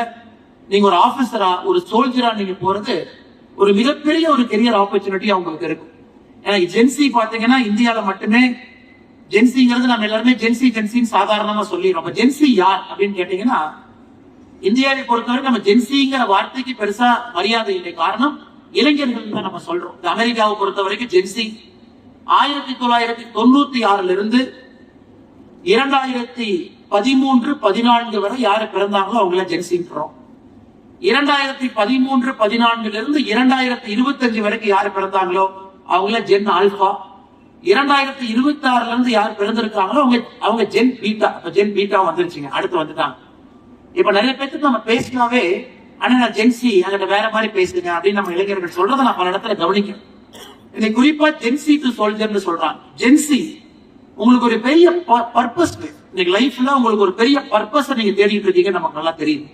நீங்க ஒரு ஆபீசரா, ஒரு சோல்ஜரா நீங்க போறது ஒரு மிகப்பெரிய ஒரு கெரியர் ஆப்பர்ச்சுனிட்டி அவங்களுக்கு இருக்கு. ஏன்னா ஜென்சி பாத்தீங்கன்னா இந்தியாவில மட்டுமே ஜென்சிங்கிறது நம்ம எல்லாருமே ஜென்சின்னு சாதாரணமா சொல்லிடுறோம். ஜென்சி யார் அப்படின்னு கேட்டீங்கன்னா, இந்தியாவை பொறுத்தவரை நம்ம ஜென்சிங்கிற வார்த்தைக்கு பெருசா மரியாதை இல்லை. காரணம், இளைஞர்கள் தான் நம்ம சொல்றோம். அமெரிக்காவை பொறுத்த வரைக்கும் ஜென்சி 1996 இருந்து 2013-14 வரை யாரு பிறந்தாங்களோ அவங்கள ஜென்சின்றோம். 2013-14 இருந்து 2025 வரைக்கும் யாரு பிறந்தாங்களோ அவங்கள ஜென் ஆல்பா. 2026 இருந்து யார் பிறந்திருக்காங்களோ அவங்க ஜென் பீட்டா. ஜென் பீட்டா வந்துருச்சுங்க, அடுத்து வந்துட்டாங்க. இப்ப நிறைய பேருக்கு நம்ம பேசினாவே, ஆனா நான் ஜென்சி அங்கிட்ட வேற மாதிரி பேசுங்க அப்படின்னு நம்ம இளைஞர்கள் சொல்றதை நான் பல இடத்துல கவனிக்கிறேன். இன்னைக்கு குறிப்பா ஜென்சி டு சோல்ஜர்னு சொல்றாங்க. ஜென்சி உங்களுக்கு ஒரு பெரிய பர்பஸ், இன்னைக்கு லைஃப்ல உங்களுக்கு ஒரு பெரிய பர்பஸ் நீங்க தேடிட்டு இருக்கீங்க, நமக்கு நல்லா தெரியுது.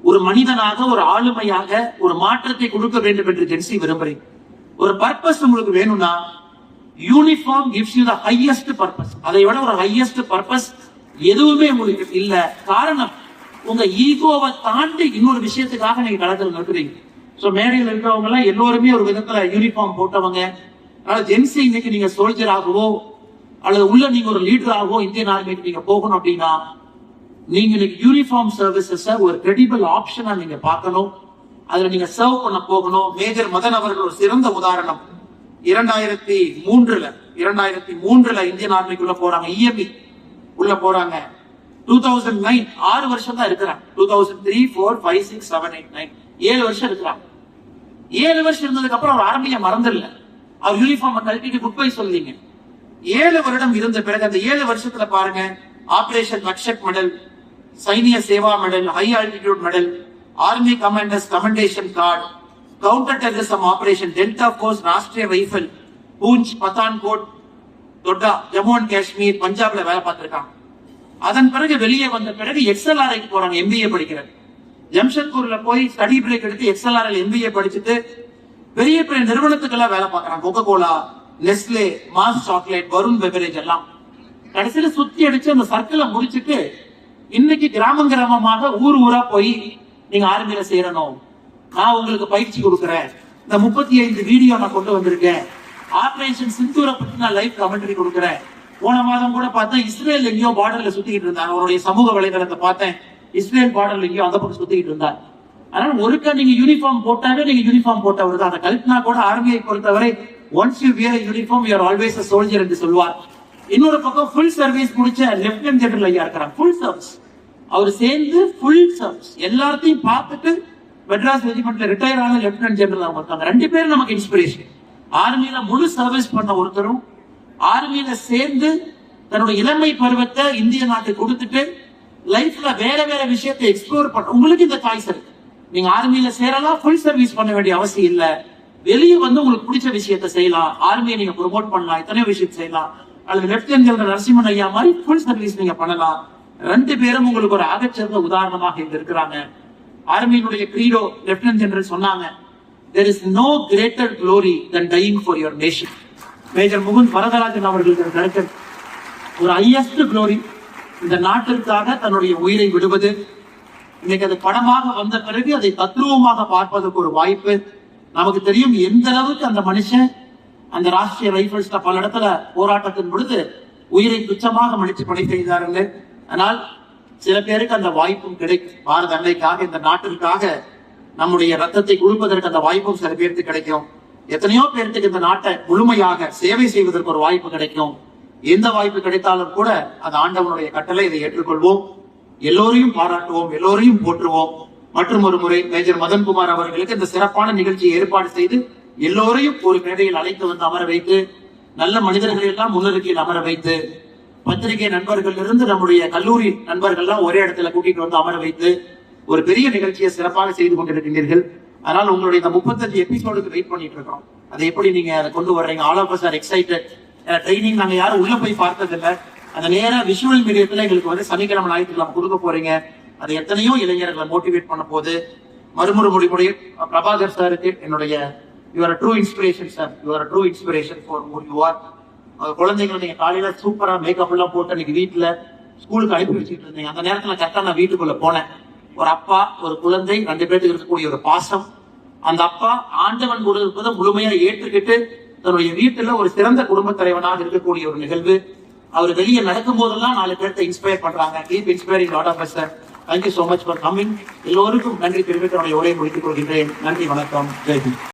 ஒரு மனிதனாக, ஒரு ஆளுமையாக ஒரு மாற்றத்தை கொடுக்க வேண்டும் என்று ஜென்சி விரும்புறீங்க. ஒரு பர்பஸ் உங்களுக்கு வேணும்னா uniform gives you the highest purpose. அதை விட ஒரு ஹையஸ்ட் பர்பஸ் எதுவுமே உங்களுக்கு இல்ல. காரணம், உங்க ஈகோவை தாண்டி இன்னொரு விஷயத்துக்காக நீங்க களத்தில் நிற்கிறீங்க. சோ மேடையில் இருக்கிறவங்க எல்லாம் எல்லோருமே ஒரு விதத்துல யூனிஃபார்ம் போட்டவங்க. அதனால ஜென்சி இன்னைக்கு நீங்க சோல்ஜர் ஆகவோ அல்லது உள்ள நீங்க ஒரு லீடர் ஆகவோ இந்தியன் ஆர்மிக்கு நீங்க போகணும் அப்படின்னா நீங்க இன்னைக்கு யூனிஃபார்ம் சர்வீசஸ் ஒரு கிரெடிபிள் ஆப்ஷனா நீங்க பார்க்கணும். அதுல நீங்க சர்வ் பண்ண போகணும். மேஜர் மதன் அவர்கள் ஒரு சிறந்த உதாரணம். 2003 இந்தியன் ஆர்மிக்குள்ள போறாங்க, இஎம்இ உள்ள போறாங்க. 2009 6 வருஷம் தான் இருக்கிறாங்க. 2003, 4, 5, 6, 7, 8, 9 7 வருஷம் இருக்கிறாங்க. 7 வருஷம் இருந்ததுக்கு அப்புறம் அவர் ஆர்மியை மறந்துடல. அவர் யூனிஃபார்ம் கழட்டிட்டு குட் பை சொல்லிங்க. 7 வருடம் இருந்த பிறகு அந்த 7 வருஷத்துல பாருங்க, operation Rakshak medal, Sainya Seva medal, high altitude medal, army commanders commendation card, counter terrorism operation, delta force, Rashtriya rifle, Poonch, Pathankot, Doda, Jammu and Kashmir, பஞ்சாப்ல வேலை பார்த்திருக்காங்க. அதன் பிறகு வெளியே வந்த பிறகு எக்ஸ்எல்ஆர்ஐக்கு போறாங்க, எம்பிஏ படிக்கிறார். ஜம்ஷெட்பூர்ல போய் ஸ்டடி பிரேக் எடுத்து எக்ஸ்எல்ஆர்ஐ எம்பிஏ படிச்சுட்டு பெரிய பெரிய நிறுவனத்துக்கெல்லாம் வேலை பார்க்கறாங்க. Coca cola, Nestle, Mars chocolate, Varun beverage எல்லாம். கடைசியில சுத்தி அடிச்சு அந்த சர்க்கிளை முடிச்சுட்டு இன்னைக்கு கிராமமாக ஊர் ஊரா போய் நீங்க ஆர்மியில சேரணும், நான் உங்களுக்கு பயிற்சி கொடுக்குறேன், இந்த 35 வீடியோ நான் கொண்டு வந்திருக்கேன், ஆபரேஷன் சிந்தூரை பத்தி நான் லைவ் கமெண்ட்ரி கொடுக்குறேன். போன மாதம் கூட பார்த்தேன், இஸ்ரேல் எங்கேயோ பார்டர்ல சுத்திக்கிட்டு இருந்தாங்க. அவருடைய சமூக வலைதளத்தை பார்த்தேன், இஸ்ரேல் பார்டர்ல எங்கேயோ அந்த பக்கம் சுத்திக்கிட்டு இருந்தார். அதனால ஒருக்கா நீங்க யூனிஃபார்ம் போட்டாவே நீங்க யூனிஃபார்ம் போட்டவர் தான். அந்த கல்பனா கூட ஆர்மியை பொறுத்தவரை once you wear uniform you are always a soldier என்று சொல்வார். இன்னொரு பக்கம் ஃபுல் சர்வீஸ் முடிச்ச லெப்டினன்ட் ஜெனரல் ஐயா இருக்கிறாங்க, ஃபுல் சர்வீஸ். அவர் சேர்ந்து ஃபுல் சர்வீஸ் எல்லாத்தையும் பார்த்துட்டு மெட்ராஸ் ரெஜிமெண்ட்ல ரிட்டையர் ஆன லெப்டினன்ட் ஜெனரல் அவங்க இருக்காங்க. 2 பேரும் நமக்கு இன்ஸ்பிரேஷன். ஆர்மியில முழு சர்வீஸ் பண்ண ஒருத்தரும் ஆர்மியில சேர்ந்து தன்னுடைய இளமை பருவத்தை இந்திய நாட்டுக்கு கொடுத்துட்டு லைஃப்ல வேற வேற விஷயத்தை எக்ஸ்ப்ளோர் பண்ண உங்களுக்கு இந்த சாய்ஸ் இருக்கு. நீங்க ஆர்மியில சேரலாம், ஃபுல் சர்வீஸ் பண்ண வேண்டிய அவசியம் இல்ல. வெளியே வந்து உங்களுக்கு பிடிச்ச விஷயத்தை செய்யலாம், ஆர்மியை நீங்க ப்ரொமோட் பண்ணலாம், எத்தனையோ விஷயத்தை செய்யலாம். அல்லது லெப்டினன்ட் ஜெனரல் நரசிம்மன் ஐயா மாதிரி ஃபுல் சர்வீஸ் நீங்க பண்ணலாம். 2 பேரும் உங்களுக்கு ஒரு ஆகச்சிறந்த உதாரணமாக இங்க இருக்கிறாங்க. ஆர்மியினுடைய கிரீடோ லெப்டினன்ட் ஜெனரல் சொன்னாங்க, there is no greater glory than dying for your nation. Major Mukund Varadarajan அவர்களுக்கு கிடைத்த ஒரு ஹையஸ்ட் குளோரி இந்த நாட்டிற்காக தன்னுடைய உயிரை விடுவது. இன்னைக்கு அது படமாக வந்த பிறகு அதை தத்ரூபமாக பார்ப்பதற்கு ஒரு வாய்ப்பு. நமக்கு தெரியும் எந்த அளவுக்கு அந்த மனுஷன் அந்த ராஷ்டிரிய ரைபிள்ஸ்ல பல இடத்துல போராட்டத்தின் பொழுது உயிரை துச்சமாக மன்னிச்சு பணி செய்தார்கள். ஆனால் சில பேருக்கு அந்த வாய்ப்பும் கிடைக்கும். பாரத அன்னைக்காக, இந்த நாட்டிற்காக நம்முடைய ரத்தத்தை கொடுப்பதற்கு அந்த வாய்ப்பும் சில பேருக்கு கிடைக்கும். எத்தனையோ பேருக்கு இந்த நாட்டை முழுமையாக சேவை செய்வதற்கு ஒரு வாய்ப்பு கிடைக்கும். எந்த வாய்ப்பு கிடைத்தாலும் கூட அது ஆண்டவனுடைய கட்டளை, இதை ஏற்றுக்கொள்வோம். எல்லோரையும் பாராட்டுவோம், எல்லோரையும் போற்றுவோம். மற்றும் ஒரு முறை மேஜர் மதன்குமார் அவர்களுக்கு இந்த சிறப்பான நிகழ்ச்சியை ஏற்பாடு செய்து எல்லோரையும் ஒரு மேடையில் அழைத்து வந்து அமர வைத்து, நல்ல மனிதர்கள் எல்லாம் முன்னிறுத்தியில் அமர வைத்து, பத்திரிகை நண்பர்கள் இருந்து நம்முடைய கல்லூரி நண்பர்கள் எல்லாம் ஒரே இடத்துல கூட்டிட்டு வந்து அமர வைத்து ஒரு பெரிய நிகழ்ச்சியை சிறப்பாக செய்து கொண்டிருக்கின்றீர்கள். அதனால உங்களுடைய இந்த 35 எபிசோடுக்கு வெயிட் பண்ணிட்டு இருக்கோம். அதை எப்படி நீங்க அதை கொண்டு வர்றீங்க? All of us are excited. Training நாங்க யாரும் உள்ள போய் பார்த்ததில்லை. அந்த நேர விஷுவல் மீடியத்துல எங்களுக்கு வந்து சனிக்கிழமை ஞாயிற்றுக்கிழமை கொடுக்க போறீங்க. அது எத்தனையோ இளைஞர்களை மோட்டிவேட் பண்ண போது. மறுமுறை மொழிமுறை பிரபாகர் சாருக்கு என்னுடைய you're true inspiration sir, you're true inspiration for who you are. குழந்தைங்களை நீங்க காலையில சூப்பரா மேக்கப் எல்லாம் போட்டு அன்னைக்கு வீட்டுல ஸ்கூலுக்கு அனுப்பி வச்சுட்டு இருந்தீங்க. அந்த நேரத்துல கரெக்டா நான் வீட்டுக்குள்ள போனேன். ஒரு அப்பா, ஒரு குழந்தை, 2 பேருக்கு இருக்கக்கூடிய ஒரு பாசம். அந்த அப்பா ஆண்டவன் கொடுப்பதை முழுமையா ஏற்றுக்கிட்டு தன்னுடைய வீட்டுல ஒரு சிறந்த குடும்ப தலைவனாக இருக்கக்கூடிய ஒரு நிகழ்வு. அவர் வெளியே நடக்கும் போதெல்லாம் 4 பேர்த்தை இன்ஸ்பயர் பண்றாங்க. Keep inspiring lot of us sir. Thank you so much for coming. எல்லோருக்கும் நன்றி தெரிவித்து என்னுடைய உரையை முடித்துக் கொள்கின்றேன். நன்றி, வணக்கம், ஜெய் ஹிந்த்.